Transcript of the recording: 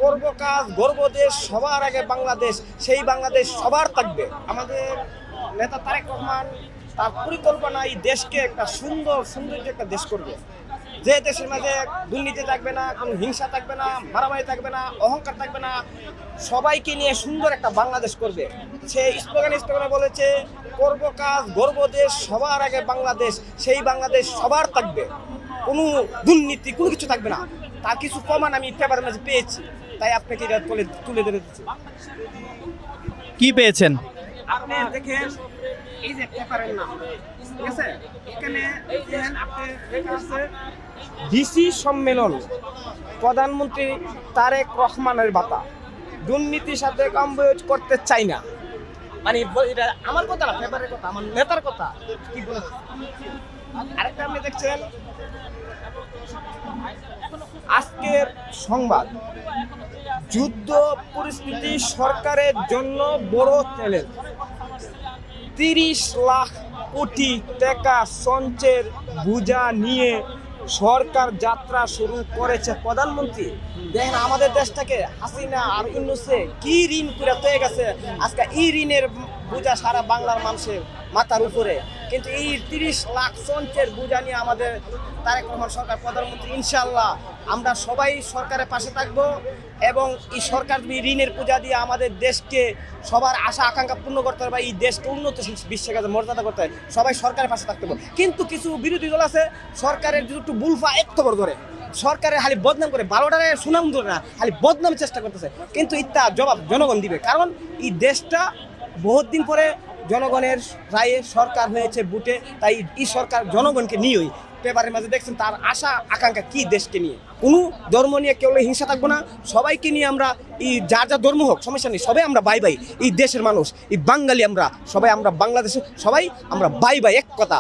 করব কাজ গর্ব দেশ সবার আগে বাংলাদেশ, সেই বাংলাদেশ সবার থাকবে। আমাদের নেতা তারেক রহমান তার পরিকল্পনা এই দেশকে একটা সৌন্দর্য একটা দেশ করবে, যে দেশের মাঝে দুর্নীতি থাকবে না, কোনো হিংসা থাকবে না, মারামারি থাকবে না, অহংকার থাকবে না, সবাইকে নিয়ে সুন্দর একটা বাংলাদেশ করবে। সে স্লোগানে বলেছে করব কাজ গর্ব দেশ সবার আগে বাংলাদেশ, সেই বাংলাদেশ সবার থাকবে, কোনো দুর্নীতি কোনো কিছু থাকবে না। তার কিছু প্রমাণ আমি পেপারের মাঝে পেয়েছি, তাই আপনাকে এটা তুলে ধরে দিচ্ছি। কি পেয়েছেন? আপনি দেখেন এই যে পেপারের নাম, ঠিক আছে, এখানে দেখেন আপনি লেখা আছে ডিসি সম্মেলন, প্রধানমন্ত্রী তারেক রহমানের বাতা, দুর্নীতির সাথে কম্বোজ করতে চাই না। মানে এটা আমার কথা না, পেপারের কথা, আমার নেতার কথা কি বলেছে। আরেকটা আপনি দেখছেন আজকের সংবাদ, যুদ্ধ পরিস্থিতি সরকারের জন্য বড় চ্যালেঞ্জ, 30 লাখ কোটি টাকা সঞ্চয়ের বোঝা নিয়ে সরকার যাত্রা শুরু করেছে। প্রধানমন্ত্রী দেখেন আমাদের দেশটাকে হাসিনা আর ইউনূসে কি ঋণ করে হয়ে গেছে, আজকে এই ঋণের বোঝা সারা বাংলার মানুষের মাথার উপরে। কিন্তু এই 30 লাখ সঞ্চয়ের বোঝা নিয়ে আমাদের তারেক রহমান সরকার প্রধানমন্ত্রী, ইনশাআল্লাহ আমরা সবাই সরকারের পাশে থাকবো এবং এই সরকার ঋণের পূজা দিয়ে আমাদের দেশকে সবার আশা আকাঙ্ক্ষা পূর্ণ করতে হবে, এই দেশকে উন্নতশীল বিশ্বের কাছে মর্যাদা করতে হবে, সবাই সরকারের পাশে থাকতে হবে। কিন্তু কিছু বিরোধী দল আছে সরকারের একটু বুলফা একটু বড় ধরে সরকারের খালি বদনাম করে, ভালোটারে সুনাম ধরে না, খালি বদনামের চেষ্টা করতেছে। কিন্তু ইত্যা জবাব জনগণ দিবে, কারণ এই দেশটা বহুত দিন পরে জনগণের রায়ে সরকার হয়েছে বুটে, তাই এই সরকার জনগণকে নিয়েই পেপারের মাঝে দেখছেন তার আশা আকাঙ্ক্ষা কি দেশকে নিয়ে। কোনো ধর্ম নিয়ে কেউ হিংসা থাকবো না, সবাইকে নিয়ে আমরা এই যার যা ধর্ম হোক সমস্যা নেই, সবাই আমরা বাই বাই, এই দেশের মানুষ, এই বাঙালি আমরা সবাই, আমরা বাংলাদেশে সবাই আমরা বাই বাই, এক কথা।